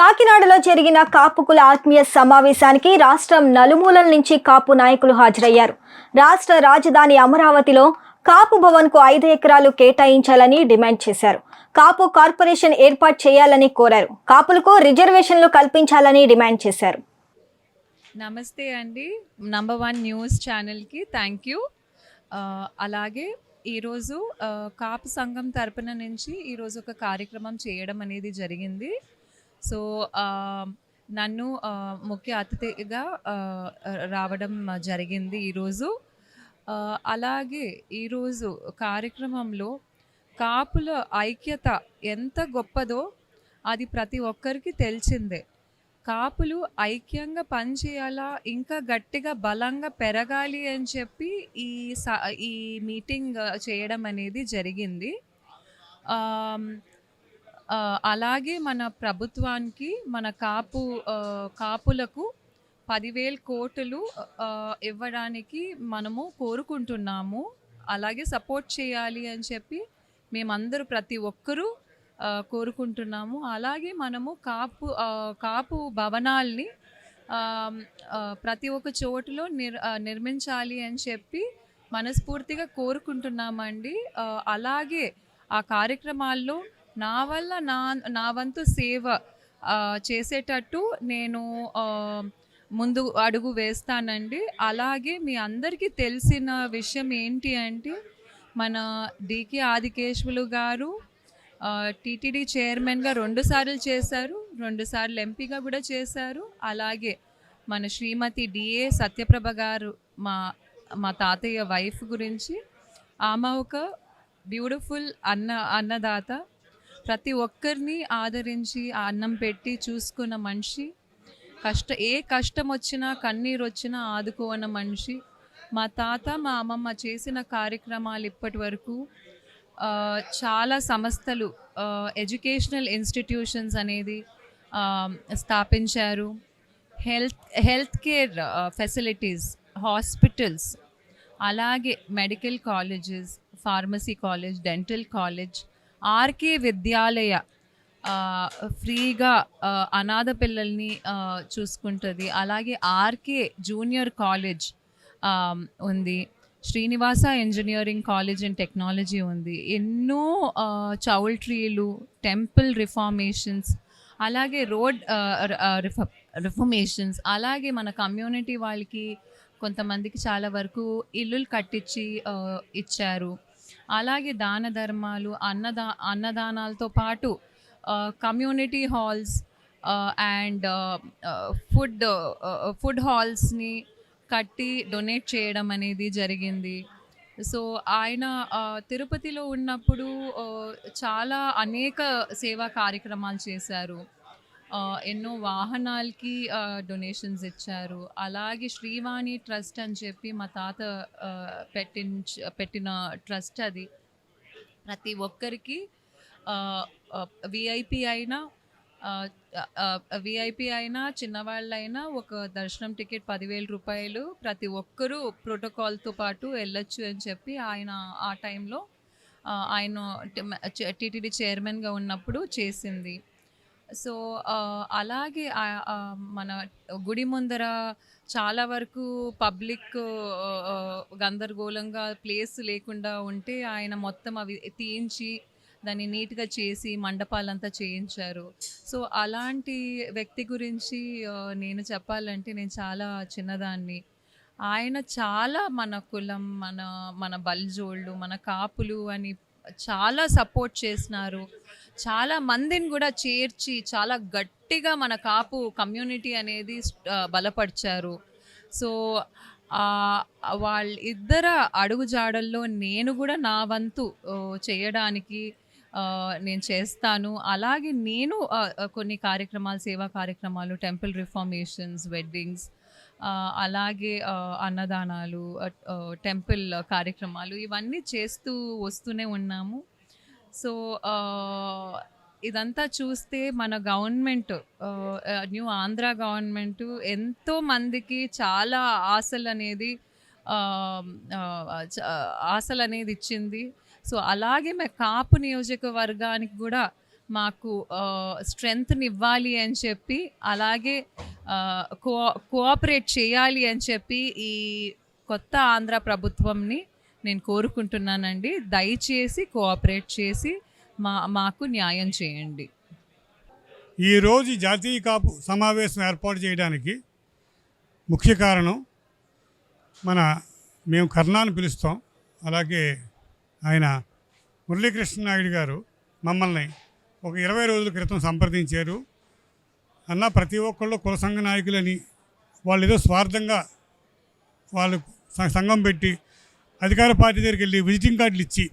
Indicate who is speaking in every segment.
Speaker 1: కాకినాడలో జరిగిన కాపుకుల ఆత్మీయ సమావేశానికి రాష్ట్రం నలుమూలల నుంచి కాపు నాయకులు హాజరయ్యారు. రాష్ట్ర రాజధాని అమరావతిలో కాపు భవన్కు 5 ఎకరాలు కేటాయించాలని డిమాండ్ చేశారు. కాపు కార్పొరేషన్ ఏర్పాటు చేయాలని కోరారు. కాపులకు రిజర్వేషన్లు కల్పించాలని డిమాండ్ చేశారు.
Speaker 2: నమస్తే అండి, నంబర్ 1 న్యూస్ ఛానల్కి థ్యాంక్ యూ. అలాగే ఈరోజు కాపు సంఘం తరపున నుంచి ఈరోజు ఒక కార్యక్రమం చేయడం అనేది జరిగింది. సో నన్ను ముఖ్య అతిథిగా రావడం జరిగింది ఈరోజు. అలాగే ఈరోజు కార్యక్రమంలో కాపుల ఐక్యత ఎంత గొప్పదో అది ప్రతి ఒక్కరికి తెలిసిందే. కాపులు ఐక్యంగా పనిచేయాలా, ఇంకా గట్టిగా బలంగా పెరగాలి అని చెప్పి ఈ మీటింగ్ చేయడం అనేది జరిగింది. అలాగే మన ప్రభుత్వానికి మన కాపులకు 10,000 కోట్లు ఇవ్వడానికి మనము కోరుకుంటున్నాము. అలాగే సపోర్ట్ చేయాలి అని చెప్పి మేమందరూ ప్రతి ఒక్కరూ కోరుకుంటున్నాము. అలాగే మనము కాపు భవనాల్ని ప్రతి ఒక్క చోటులో నిర్మించాలి అని చెప్పి మనస్ఫూర్తిగా కోరుకుంటున్నామండి. అలాగే ఆ కార్యక్రమాల్లో నా వల్ల నా వంతు సేవ చేసేటట్టు నేను ముందు అడుగు వేస్తానండి. అలాగే మీ అందరికీ తెలిసిన విషయం ఏంటి అంటే, మన డికే ఆదికేశవులు గారు టీటీడీ చైర్మన్గా 2 సార్లు చేశారు, 2 సార్లు ఎంపీగా కూడా చేశారు. అలాగే మన శ్రీమతి డిఏ సత్యప్రభ గారు మా తాతయ్య వైఫ్ గురించి, ఆమె ఒక బ్యూటిఫుల్ అన్నదాత, ప్రతి ఒక్కరిని ఆదరించి అన్నం పెట్టి చూసుకున్న మనిషి, ఏ కష్టం వచ్చినా కన్నీరు వచ్చినా ఆదుకోన మనిషి. మా తాత మా అమ్మమ్మ చేసిన కార్యక్రమాలు ఇప్పటి వరకు చాలా సంస్థలు, ఎడ్యుకేషనల్ ఇన్స్టిట్యూషన్స్ అనేది స్థాపించారు. హెల్త్ కేర్ ఫెసిలిటీస్, హాస్పిటల్స్, అలాగే medical colleges, pharmacy college, dental college, RK Vidyalaya ఫ్రీగా అనాథ పిల్లల్ని చూసుకుంటుంది. అలాగే ఆర్కే జూనియర్ కాలేజ్ ఉంది, Srinivasa engineering college and technology ఉంది. ఎన్నో చౌల్ట్రీలు, టెంపుల్ రిఫార్మేషన్స్, అలాగే రోడ్ రిఫార్మేషన్స్, అలాగే మన కమ్యూనిటీ వాళ్ళకి కొంతమందికి చాలా వరకు ఇల్లులు కట్టించి ఇచ్చారు. అలాగే దాన ధర్మాలు, అన్నదానాలతో పాటు కమ్యూనిటీ హాల్స్ అండ్ ఫుడ్ హాల్స్ని కట్టి డొనేట్ చేయడం అనేది జరిగింది. సో ఆయన తిరుపతిలో ఉన్నప్పుడు చాలా అనేక సేవా కార్యక్రమాలు చేశారు. ఎన్నో వాహనాలకి డొనేషన్స్ ఇచ్చారు. అలాగే శ్రీవాణి ట్రస్ట్ అని చెప్పి మా తాత పెట్టిన ట్రస్ట్. అది ప్రతి ఒక్కరికి విఐపి అయినా చిన్నవాళ్ళైనా ఒక దర్శనం టికెట్ 10,000 రూపాయలు ప్రతి ఒక్కరూ ప్రోటోకాల్తో పాటు వెళ్ళొచ్చు అని చెప్పి ఆయన ఆ టైంలో ఆయన టీటీడీ చైర్మన్గా ఉన్నప్పుడు చేసింది. సో అలాగే మన గుడి ముందర చాలా వరకు పబ్లిక్ గందరగోళంగా ప్లేస్ లేకుండా ఉంటే ఆయన మొత్తం అవి తీయించి దాన్ని నీట్గా చేసి మండపాలంతా చేయించారు. సో అలాంటి వ్యక్తి గురించి నేను చెప్పాలంటే నేను చాలా చిన్నదాన్ని. ఆయన చాలా మన కులం, మన బల్జోళ్ళు, మన కాపులు అని చాలా సపోర్ట్ చేసినారు. చాలా మందిని కూడా చేర్చి చాలా గట్టిగా మన కాపు కమ్యూనిటీ అనేది బలపరిచారు. సో వాళ్ళిద్దరు అడుగుజాడల్లో నేను కూడా నా వంతు చేయడానికి నేను చేస్తాను. అలాగే నేను కొన్ని కార్యక్రమాలు, సేవా కార్యక్రమాలు, టెంపుల్ రిఫార్మేషన్స్, వెడ్డింగ్స్, అలాగే అన్నదానాలు, టెంపుల్ కార్యక్రమాలు ఇవన్నీ చేస్తూ వస్తూనే ఉన్నాము. సో ఇదంతా చూస్తే మన గవర్నమెంట్, న్యూ ఆంధ్ర గవర్నమెంట్ ఎంతో మందికి చాలా ఆశలు అనేది ఇచ్చింది. సో అలాగే కాపు నియోజకవర్గానికి కూడా మాకు స్ట్రెంగ్త్ని ఇవ్వాలి అని చెప్పి, అలాగే కోఆపరేట్ చేయాలి అని చెప్పి ఈ కొత్త ఆంధ్ర ప్రభుత్వంని నేను కోరుకుంటున్నానండి. దయచేసి కోఆపరేట్ చేసి మాకు న్యాయం చేయండి.
Speaker 3: ఈరోజు జాతీయ కాపు సమావేశం ఏర్పాటు చేయడానికి ముఖ్య కారణం మేము కర్ణాని పిలుస్తాం, అలాగే ఆయన మురళీకృష్ణ నాయుడు గారు మమ్మల్ని ఒక 20 రోజుల క్రితం సంప్రదించారు. అన్న, ప్రతి ఒక్కళ్ళు కుల సంఘ నాయకులని వాళ్ళు ఏదో స్వార్థంగా వాళ్ళు సంఘం పెట్టి అధికార పార్టీ దగ్గరికి వెళ్ళి విజిటింగ్ కార్డులు ఇచ్చి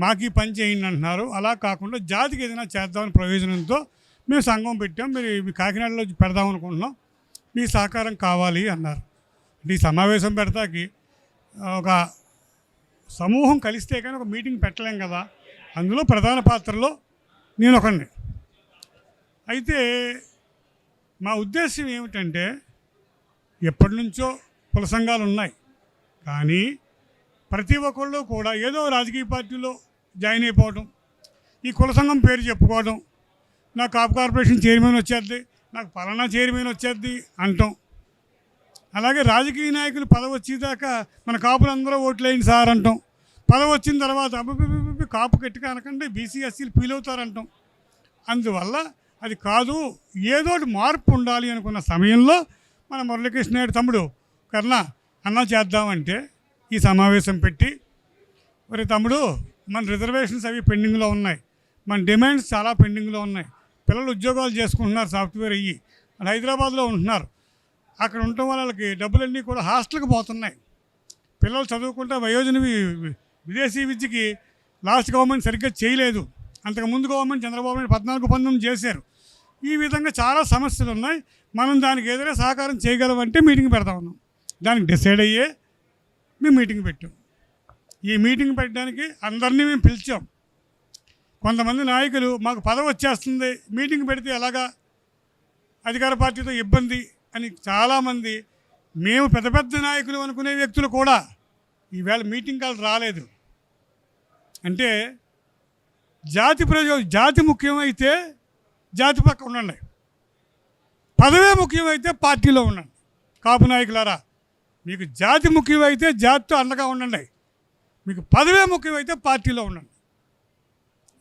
Speaker 3: మాకు ఈ పని చేయండి అంటున్నారు. అలా కాకుండా జాతికి ఏదైనా చేద్దామని ప్రయోజనంతో మేము సంఘం పెట్టాం, మీరు మీ కాకినాడలో పెడదాం అనుకుంటున్నాం, మీ సహకారం కావాలి అన్నారు. ఈ సమావేశం పెడతాకి ఒక సమూహం కలిస్తే కానీ ఒక మీటింగ్ పెట్టలేం కదా. అందులో ప్రధాన పాత్రలో నేను ఒకడిని. అయితే మా ఉద్దేశం ఏమిటంటే, ఎప్పటి నుంచో కుల సంఘాలు ఉన్నాయి, కానీ ప్రతి ఒక్కళ్ళు కూడా ఏదో రాజకీయ పార్టీలో జాయిన్ అయిపోవడం, ఈ కుల సంఘం పేరు చెప్పుకోవడం, నాకు కాపు కార్పొరేషన్ చైర్మన్ వచ్చేద్ది, నాకు పలానా చైర్మన్ వచ్చేద్ది అంటాం. అలాగే రాజకీయ నాయకులు పదవి వచ్చేదాకా మన కాపులందరూ ఓట్లేయండి సార్ అంటాం. పదవి వచ్చిన తర్వాత కాపు గట్టిగా అనకండి, బీసీ ఎస్సీలు ఫీల్ అవుతారంటాం. అందువల్ల అది కాదు, ఏదో మార్పు ఉండాలి అనుకున్న సమయంలో మన మురళీకృష్ణ నాయుడు తమ్ముడు కర్ణ అన్నా చేద్దామంటే ఈ సమావేశం పెట్టి, మరి తమ్ముడు మన రిజర్వేషన్స్ అవి పెండింగ్లో ఉన్నాయి, మన డిమాండ్స్ చాలా పెండింగ్లో ఉన్నాయి, పిల్లలు ఉద్యోగాలు చేసుకుంటున్నారు సాఫ్ట్వేర్ అయ్యి, వాళ్ళు హైదరాబాద్లో ఉంటున్నారు, అక్కడ ఉండటం వల్ల వాళ్ళకి డబ్బులన్నీ కూడా హాస్టల్కి పోతున్నాయి. పిల్లలు చదువుకుంటే వయోజన విదేశీ విద్యకి లాస్ట్ గవర్నమెంట్ సరిగ్గా చేయలేదు, అంతకుముందు గవర్నమెంట్ చంద్రబాబు నాయుడు 14-19 చేశారు. ఈ విధంగా చాలా సమస్యలు ఉన్నాయి. మనం దానికి ఏదైనా సహకారం చేయగలమంటే మీటింగ్ పెడతా ఉన్నాం. దానికి డిసైడ్ అయ్యే మేము మీటింగ్ పెట్టాం. ఈ మీటింగ్ పెట్టడానికి అందరినీ మేము పిలిచాం. కొంతమంది నాయకులు మాకు పదవి వచ్చేస్తుంది, మీటింగ్ పెడితే ఎలాగా, అధికార పార్టీతో ఇబ్బంది అని చాలామంది, మేము పెద్ద పెద్ద నాయకులు అనుకునే వ్యక్తులు కూడా ఈవేళ మీటింగ్ కాల్ రాలేదు. అంటే జాతి ముఖ్యమైతే జాతి పక్క ఉండండి, పదవే ముఖ్యమైతే పార్టీలో ఉండండి. కాపు నాయకులారా, మీకు జాతి ముఖ్యమైతే జాతితో అండగా ఉండండి, మీకు పదవే ముఖ్యమైతే పార్టీలో ఉండండి.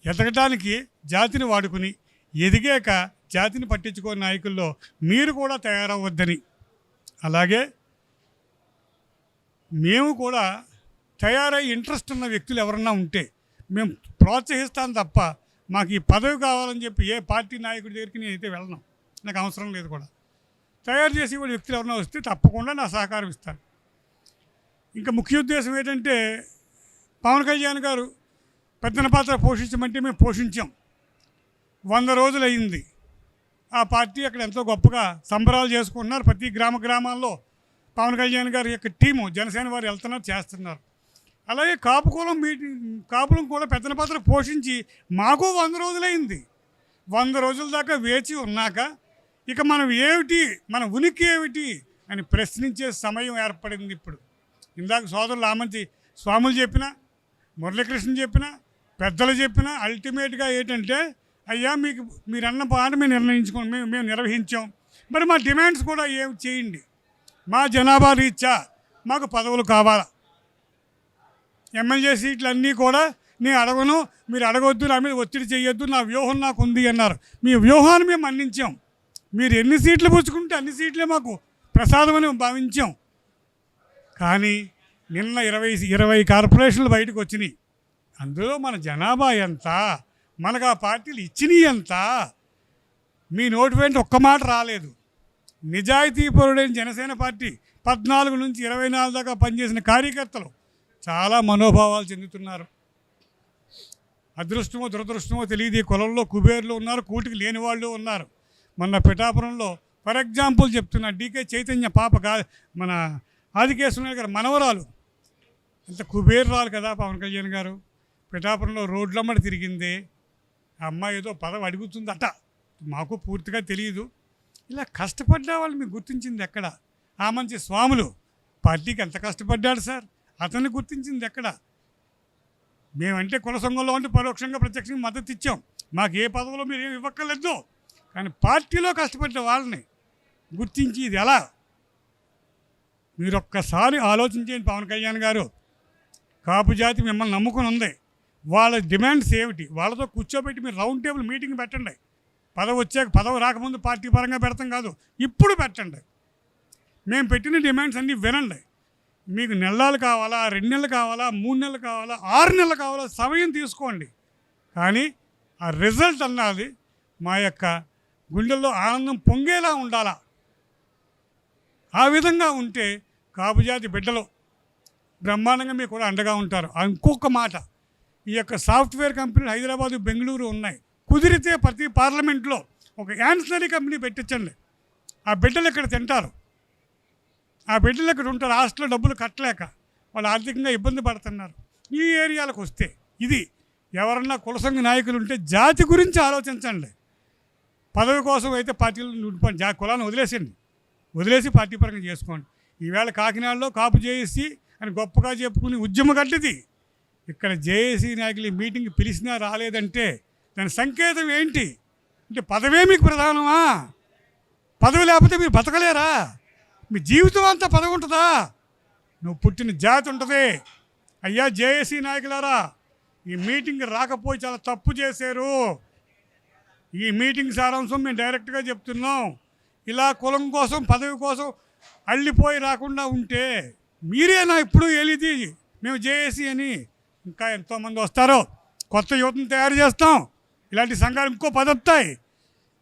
Speaker 3: ఎదగడానికి జాతిని వాడుకుని ఎదిగాక జాతిని పట్టించుకోని నాయకుల్లో మీరు కూడా తయారవద్దని, అలాగే మేము కూడా తయారై ఇంట్రెస్ట్ ఉన్న వ్యక్తులు ఎవరన్నా ఉంటే మేము ప్రోత్సహిస్తాను తప్ప, మాకు ఈ పదవి కావాలని చెప్పి ఏ పార్టీ నాయకుడి దగ్గరికి నేనైతే వెళ్ళను, నాకు అవసరం లేదు కూడా. తయారు చేసి కూడా వ్యక్తులు ఎవరైనా వస్తే తప్పకుండా నా సహకారం ఇస్తాను. ఇంకా ముఖ్య ఉద్దేశం ఏంటంటే, పవన్ కళ్యాణ్ గారు పెద్దన పాత్ర పోషించమంటే మేము పోషించాం. 100 రోజులు అయింది. ఆ పార్టీ అక్కడ ఎంతో గొప్పగా సంబరాలు చేసుకుంటున్నారు. ప్రతి గ్రామాల్లో పవన్ కళ్యాణ్ గారి యొక్క టీము జనసేన వారు వెళ్తున్నారు, చేస్తున్నారు. అలాగే కాపులం కూడా పెద్దన పాత్ర పోషించి మాకు 100 రోజులైంది. 100 రోజుల దాకా వేచి ఉన్నాక ఇక మనం ఏమిటి, మన ఉనికి ఏమిటి అని ప్రశ్నించే సమయం ఏర్పడింది ఇప్పుడు. ఇందాక సోదరులు ఆమంచి స్వాములు చెప్పినా, మురళీకృష్ణ చెప్పినా, పెద్దలు చెప్పినా అల్టిమేట్గా ఏంటంటే, అయ్యా మీరన్న పాట మేము నిర్వహించాం, మరి మా డిమాండ్స్ కూడా ఏమి చేయండి, మా జనాభా రీత్యా మాకు పదవులు కావాలా, ఎమ్మెల్యే సీట్లు అన్నీ కూడా నేను అడగను, మీరు అడగొద్దు, నా మీద ఒత్తిడి చేయొద్దు, నా వ్యూహం నాకు ఉంది అన్నారు. మీ వ్యూహాన్ని మేము అందించాం. మీరు ఎన్ని సీట్లు పుచ్చుకుంటే అన్ని సీట్లే మాకు ప్రసాదమని భావించాం. కానీ నిన్న 20 కార్పొరేషన్లు బయటకు వచ్చినాయి. అందులో మన జనాభా ఎంత, మనకు ఆ పార్టీలు ఇచ్చినవి ఎంత, మీ నోటి వెంట ఒక్క మాట రాలేదు. నిజాయితీపరుడైన జనసేన పార్టీ 14 నుంచి 24 దాకా పనిచేసిన కార్యకర్తలు చాలా మనోభావాలు చెందుతున్నారు. అదృష్టమో దురదృష్టమో తెలియదు, ఈ కులంలో కుబేర్లు ఉన్నారు, కూటికి లేని వాళ్ళు ఉన్నారు. మొన్న పిఠాపురంలో ఫర్ ఎగ్జాంపుల్ చెప్తున్నా, డీకే చైతన్య పాప మన ఆదికేశ్వర గారు మనవరాలు, అంత కుబేర్రాలు కదా పవన్ కళ్యాణ్ గారు. పిఠాపురంలో రోడ్లమ్మడి తిరిగింది. ఆ అమ్మాయి ఏదో పదవి అడుగుతుందట, మాకు పూర్తిగా తెలియదు. ఇలా కష్టపడ్డా వాళ్ళు మీకు గుర్తించింది ఎక్కడ? ఆ మంచి స్వాములు పార్టీకి ఎంత కష్టపడ్డాడు సార్, అతన్ని గుర్తించింది ఎక్కడ? మేమంటే కుల సంఘంలో ఉంటే పరోక్షంగా ప్రత్యక్షంగా మద్దతు ఇచ్చాం. మాకు ఏ పదవిలో మీరు ఏమి ఇవ్వక్కర్లేదు, కానీ పార్టీలో కష్టపడిన వాళ్ళని గుర్తించి ఇది ఎలా, మీరు ఒక్కసారి ఆలోచించండి. పవన్ కళ్యాణ్ గారు, కాపు జాతి మిమ్మల్ని నమ్ముకుని ఉంది, వాళ్ళ డిమాండ్స్ ఏమిటి, వాళ్ళతో కూర్చోబెట్టి మీరు రౌండ్ టేబుల్ మీటింగ్ పెట్టండి. పదవి వచ్చాక, పదవి రాకముందు పార్టీ పరంగా పెడతాం కాదు, ఇప్పుడు పెట్టండి. మేము పెట్టిన డిమాండ్స్ అన్నీ వినండి. మీకు నెలలు కావాలా, 2 నెలలు కావాలా, 3 నెలలు కావాలా, 6 నెలలు కావాలా, సమయం తీసుకోండి. కానీ ఆ రిజల్ట్ అన్నది మా యొక్క గుండెల్లో ఆనందం పొంగేలా ఉండాలా. ఆ విధంగా ఉంటే కాపుజాతి బిడ్డలు బ్రహ్మాండంగా మీకు కూడా అండగా ఉంటారు. ఇంకొక మాట, ఈ యొక్క సాఫ్ట్వేర్ కంపెనీలు హైదరాబాదు, బెంగళూరు ఉన్నాయి. కుదిరితే ప్రతి పార్లమెంట్లో ఒక యాన్సనరీ కంపెనీ పెట్టించండి. ఆ బిడ్డలు ఇక్కడ తింటారు, ఆ బిడ్డలు ఇక్కడ ఉంటారు. హాస్టల్లో డబ్బులు కట్టలేక వాళ్ళు ఆర్థికంగా ఇబ్బంది పడుతున్నారు. ఈ ఏరియాలకు వస్తే ఇది ఎవరన్నా కులసంఘ నాయకులు ఉంటే జాతి గురించి ఆలోచించండి. పదవి కోసం అయితే పార్టీలు కులాన్ని వదిలేసి పార్టీ పరంగా చేసుకోండి. ఈవేళ కాకినాడలో కాపు జేఏసీ అని గొప్పగా చెప్పుకుని ఉద్యమ గడ్డిది. ఇక్కడ జేఏసీ నాయకులు మీటింగ్ పిలిచినా రాలేదంటే దాని సంకేతం ఏంటి అంటే, పదవే మీకు ప్రధానమా? పదవి లేకపోతే మీరు బతకలేరా? మీ జీవితం అంతా పదవి ఉంటుందా? నువ్వు పుట్టిన జాతి ఉంటుంది. అయ్యా జేఏసీ నాయకులారా, ఈ మీటింగ్ రాకపోయి చాలా తప్పు చేశారు. ఈ మీటింగ్ సారాంశం మేము డైరెక్ట్గా చెప్తున్నాం. ఇలా కులం కోసం, పదవి కోసం అల్లిపోయి రాకుండా ఉంటే మీరేనా ఇప్పుడు ఏలిది మేము జేఏసీ అని? ఇంకా ఎంతోమంది వస్తారో, కొత్త యువతను తయారు చేస్తాం. ఇలాంటి సంఘాలు ఇంకో 10 వస్తాయి.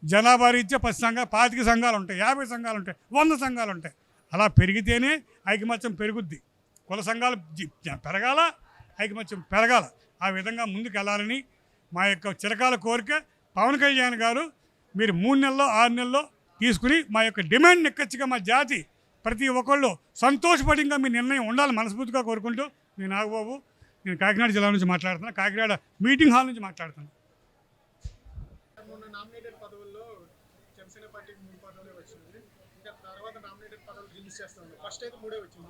Speaker 3: జనాభా రీత్యా 10 సంఘాలు, 25 సంఘాలు ఉంటాయి, 50 సంఘాలు ఉంటాయి, 100 సంఘాలు ఉంటాయి. అలా పెరిగితేనే ఐకమత్యం పెరుగుద్ది. కుల సంఘాలు పెరగాల, ఐకమత్యం పెరగాల. ఆ విధంగా ముందుకు వెళ్ళాలని మా యొక్క చిరకాల కోరిక. పవన్ కళ్యాణ్ గారు, మీరు 3 నెలల్లో 6 నెలల్లో తీసుకుని మా యొక్క డిమాండ్ ఎక్కచ్చిగా మా జాతి ప్రతి ఒక్కళ్ళు సంతోషపడిగా మీ నిర్ణయం ఉండాలని మనస్ఫూర్తిగా కోరుకుంటూ, నేను నాగబాబు, నేను కాకినాడ జిల్లా నుంచి మాట్లాడుతున్నాను, కాకినాడ మీటింగ్ హాల్ నుంచి మాట్లాడుతున్నాను.
Speaker 4: నామినేటెడ్ పదవుల్లో జనసేన పార్టీకి 3 పదవులే వచ్చింది. ఇంకా తర్వాత నామినేటెడ్ పదవులు రిలీజ్ చేస్తాను. ఫస్ట్ అయితే 3 వచ్చింది.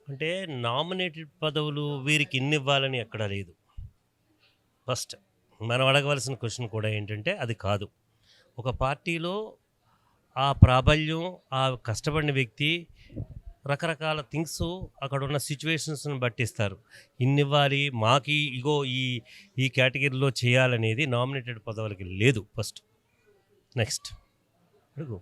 Speaker 5: అంటే నామినేటెడ్ పదవులు వీరికి ఇన్ని ఇవ్వాలని ఎక్కడా లేదు. ఫస్ట్ మనం అడగవలసిన క్వశ్చన్ కూడా ఏంటంటే అది కాదు. ఒక పార్టీలో ఆ ప్రాబల్యం, ఆ కష్టపడిన వ్యక్తి రకరకాల థింగ్స్ అక్కడ ఉన్న సిచ్యువేషన్స్ని బట్టి ఇస్తారు. ఇన్ని ఇవ్వాలి, మాకి ఇగో ఈ కేటగిరీలో చేయాలనేది నామినేటెడ్ పదవులకి లేదు. ఫస్ట్ నెక్స్ట్ అడుగు.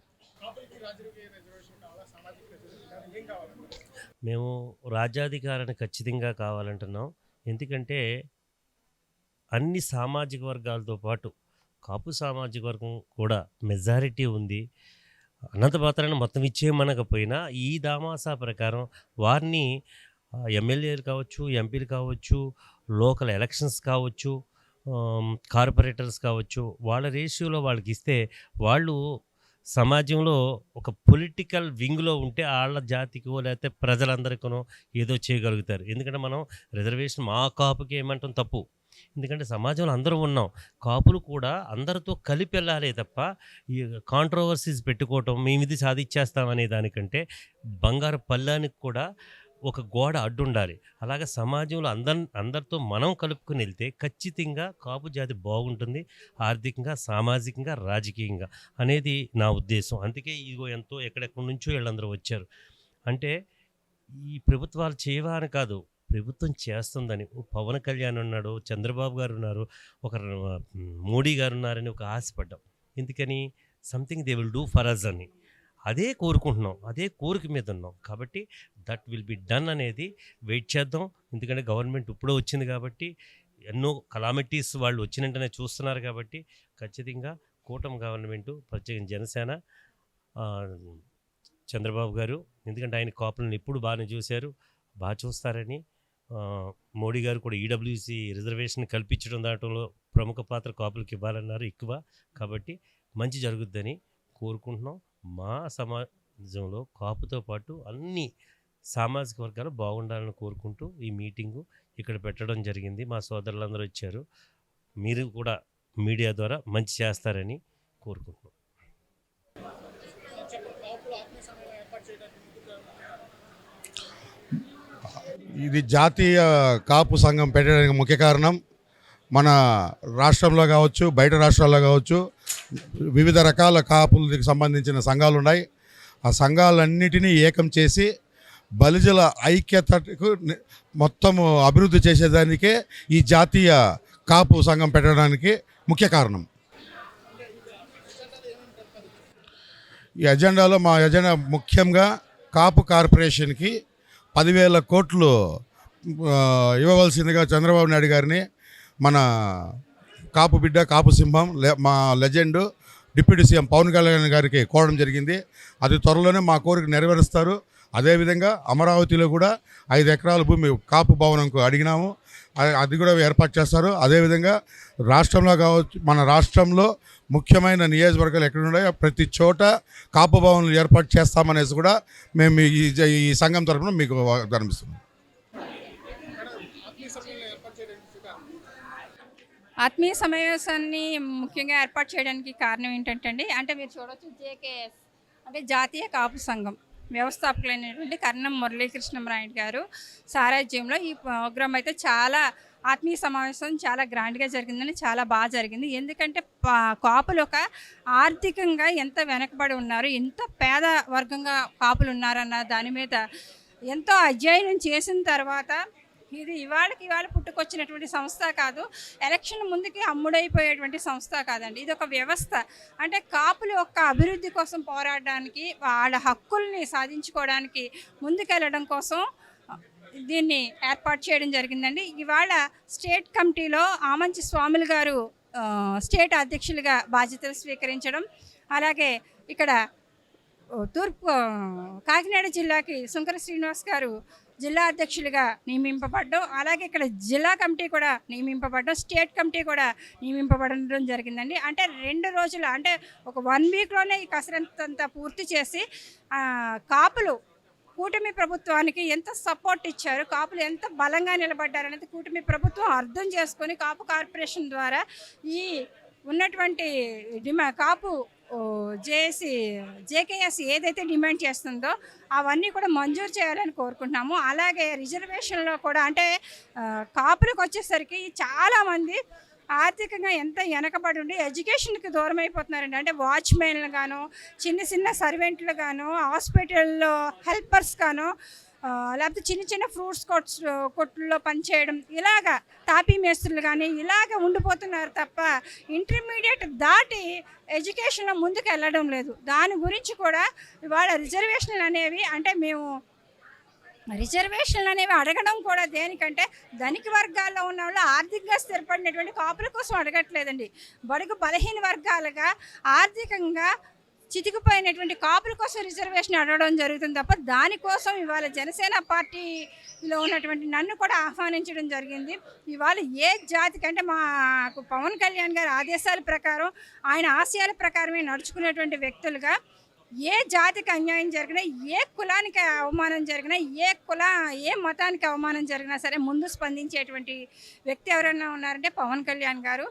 Speaker 5: మేము రాజ్యాధికారాన్ని ఖచ్చితంగా కావాలంటున్నాం. ఎందుకంటే అన్ని సామాజిక వర్గాలతో పాటు కాపు సామాజిక వర్గం కూడా మెజారిటీ ఉంది. అనంత మాత్రాన మొత్తం ఇచ్చేయమనకపోయినా ఈ దామాసా ప్రకారం వారిని ఎమ్మెల్యేలు కావచ్చు, ఎంపీలు కావచ్చు, లోకల్ ఎలక్షన్స్ కావచ్చు, కార్పొరేటర్స్ కావచ్చు, వాళ్ళ రేషియోలో వాళ్ళకి ఇస్తే వాళ్ళు సమాజంలో ఒక పొలిటికల్ వింగ్లో ఉంటే వాళ్ళ జాతికో లేకపోతే ప్రజలందరికీనో ఏదో చేయగలుగుతారు. ఎందుకంటే మనం రిజర్వేషన్ మా కాపుకి ఏమంటాం తప్పు. ఎందుకంటే సమాజంలో అందరూ ఉన్నాం, కాపులు కూడా అందరితో కలిపి వెళ్ళాలి తప్ప ఈ కాంట్రవర్సీస్ పెట్టుకోవటం మేము ఇది సాధించేస్తామనే దానికంటే బంగారు పళ్ళానికి కూడా ఒక గోడ అడ్డుండాలి. అలాగే సమాజంలో అందరితో మనం కలుపుకుని వెళ్తే ఖచ్చితంగా కాపు జాతి బాగుంటుంది, ఆర్థికంగా, సామాజికంగా, రాజకీయంగా అనేది నా ఉద్దేశం. అందుకే ఇగో ఎంతో ఎక్కడెక్కడి నుంచో వీళ్ళందరూ వచ్చారు. అంటే ఈ ప్రభుత్వాలు చేయవా అని కాదు, ప్రభుత్వం చేస్తుందని. పవన్ కళ్యాణ్ ఉన్నాడు, చంద్రబాబు గారు ఉన్నారు, ఒక మోడీ గారు ఉన్నారని ఒక ఆశపడ్డాం. ఎందుకని? Something they will do for us అని. అదే కోరుకుంటున్నాం, అదే కోరిక మీద ఉన్నాం. కాబట్టి దట్ విల్ బి డన్ అనేది వెయిట్ చేద్దాం. ఎందుకంటే గవర్నమెంట్ ఇప్పుడే వచ్చింది కాబట్టి ఎన్నో కలామిటీస్ వాళ్ళు వచ్చినట్టునే చూస్తున్నారు. కాబట్టి ఖచ్చితంగా కూటమి గవర్నమెంటు, ప్రత్యేకంగా జనసేన, చంద్రబాబు గారు, ఎందుకంటే ఆయన కాపులను ఎప్పుడు బాగానే చూశారు, బాగా చూస్తారని, మోడీ గారు కూడా ఈడబ్ల్యూసీ రిజర్వేషన్ కల్పించడం దాంట్లో ప్రముఖ పాత్ర కాపులకు ఇవ్వాలన్నారు ఎక్కువ. కాబట్టి మంచి జరుగుద్దని కోరుకుంటున్నాం. మా సమాజంలో కాపుతో పాటు అన్ని సామాజిక వర్గాలు బాగుండాలని కోరుకుంటూ ఈ మీటింగు ఇక్కడ పెట్టడం జరిగింది. మా సోదరులందరూ వచ్చారు. మీరు కూడా మీడియా ద్వారా మంచి చేస్తారని కోరుకుంటున్నాం.
Speaker 6: ఇది జాతీయ కాపు సంఘం పెట్టడానికి ముఖ్య కారణం మన రాష్ట్రంలో కావచ్చు, బయట రాష్ట్రాల్లో కావచ్చు, వివిధ రకాల కాపులకు సంబంధించిన సంఘాలు ఉన్నాయి. ఆ సంఘాలన్నిటినీ ఏకం చేసి బలిజల ఐక్యతకు మొత్తము అభివృద్ధి చేసేదానికే ఈ జాతీయ కాపు సంఘం పెట్టడానికి ముఖ్య కారణం. ఈ ఎజెండాలో మా ఎజెండా ముఖ్యంగా కాపు కార్పొరేషన్కి 10,000 కోట్లు ఇవ్వవలసిందిగా చంద్రబాబు నాయుడు గారిని మన కాపు బిడ్డ, కాపు సింహం, మా legend deputy CM Pawan Kalyan గారికి కోరడం జరిగింది. అది త్వరలోనే మా కోరిక నెరవేరుస్తారు. అదేవిధంగా అమరావతిలో కూడా 5 ఎకరాల భూమి కాపు భవనంకు అడిగినాము, అది కూడా ఏర్పాటు చేస్తారు. అదేవిధంగా రాష్ట్రంలో కావచ్చు, మన రాష్ట్రంలో ముఖ్యమైన నియోజకవర్గాలు ఎక్కడ ఉన్నాయో ప్రతి చోట కాపు భవనాలు ఏర్పాటు చేస్తామనేసి కూడా మేము ఈ సంఘం తరఫున మీకు వాగ్దానం ఇస్తున్నాం.
Speaker 7: ఆత్మీయ సమావేశాన్ని ముఖ్యంగా ఏర్పాటు చేయడానికి కారణం ఏంటంటే అంటే మీరు చూడవచ్చు, జేకేఎస్ అంటే జాతీయ కాపు సంఘం వ్యవస్థాపకులైనటువంటి కర్ణం మురళీకృష్ణరాయుడు గారు సారథ్యంలో ఈ ప్రోగ్రాం అయితే చాలా ఆత్మీయ సమావేశం చాలా గ్రాండ్గా జరిగిందని, చాలా బాగా జరిగింది. ఎందుకంటే కాపులు ఒక ఆర్థికంగా ఎంత వెనకబడి ఉన్నారు, ఎంత పేద వర్గంగా కాపులు ఉన్నారన్న దాని మీద ఎంతో అధ్యయనం చేసిన తర్వాత ఇది ఇవాళకి పుట్టుకొచ్చినటువంటి సంస్థ కాదు, ఎలక్షన్ ముందుకి అమ్ముడైపోయేటువంటి సంస్థ కాదండి. ఇది ఒక వ్యవస్థ. అంటే కాపుల యొక్క అభివృద్ధి కోసం పోరాడడానికి, వాళ్ళ హక్కుల్ని సాధించుకోవడానికి ముందుకెళ్ళడం కోసం దీన్ని ఏర్పాటు చేయడం జరిగిందండి. ఇవాళ స్టేట్ కమిటీలో ఆమంచి స్వాములు గారు స్టేట్ అధ్యక్షులుగా బాధ్యతలు స్వీకరించడం, అలాగే ఇక్కడ తూర్పు కాకినాడ జిల్లాకి సుంకర శ్రీనివాస్ గారు జిల్లా అధ్యక్షులుగా నియమింపబడ్డం, అలాగే ఇక్కడ జిల్లా కమిటీ కూడా నియమింపబడ్డం, స్టేట్ కమిటీ కూడా నియమింపబడడం జరిగిందండి. అంటే 2 రోజులు అంటే ఒక 1 వీక్లోనే ఈ కసరత్తు అంతా పూర్తి చేసి కాపులు కూటమి ప్రభుత్వానికి ఎంత సపోర్ట్ ఇచ్చారు, కాపులు ఎంత బలంగా నిలబడ్డారనేది కూటమి ప్రభుత్వం అర్థం చేసుకొని కాపు కార్పొరేషన్ ద్వారా ఈ ఉన్నటువంటి కాపు జేకేఎస్ ఏదైతే డిమాండ్ చేస్తుందో అవన్నీ కూడా మంజూరు చేయాలని కోరుకుంటున్నాము. అలాగే రిజర్వేషన్లో కూడా అంటే కాపులకు వచ్చేసరికి చాలామంది ఆర్థికంగా ఎంత వెనకబడి ఉండి ఎడ్యుకేషన్కి దూరం అయిపోతున్నారండి. అంటే వాచ్మెన్లు గాను, చిన్న సర్వెంట్లు గాను, హాస్పిటల్లో హెల్పర్స్ గాను, లేకపోతే చిన్న ఫ్రూట్స్ కొట్టుల్లో పనిచేయడం, ఇలాగా తాపీ మేస్త్రులు కానీ ఇలాగ ఉండిపోతున్నారు తప్ప ఇంటర్మీడియట్ దాటి ఎడ్యుకేషన్లో ముందుకు వెళ్ళడం లేదు. దాని గురించి కూడా ఇవాళ రిజర్వేషన్లు అనేవి అంటే మేము రిజర్వేషన్లు అనేవి అడగడం కూడా దేనికంటే ధనిక వర్గాల్లో ఉన్న వాళ్ళు ఆర్థికంగా స్థిరపడినటువంటి కాపుల కోసం అడగట్లేదండి. బడుగు బలహీన వర్గాలుగా ఆర్థికంగా చితికిపోయినటువంటి కాపుల కోసం రిజర్వేషన్ అడగడం జరుగుతుంది తప్ప దానికోసం ఇవాళ జనసేన పార్టీలో ఉన్నటువంటి నన్ను కూడా ఆహ్వానించడం జరిగింది. ఇవాళ ఏ జాతికి అంటే మాకు పవన్ కళ్యాణ్ గారి ఆదేశాల ప్రకారం, ఆయన ఆశయాల ప్రకారమే నడుచుకునేటువంటి వ్యక్తులుగా ఏ జాతికి అన్యాయం జరిగినా, ఏ కులానికి అవమానం జరిగినా, ఏ మతానికి అవమానం జరిగినా సరే ముందు స్పందించేటువంటి వ్యక్తి ఎవరైనా ఉన్నారంటే పవన్ కళ్యాణ్ గారు.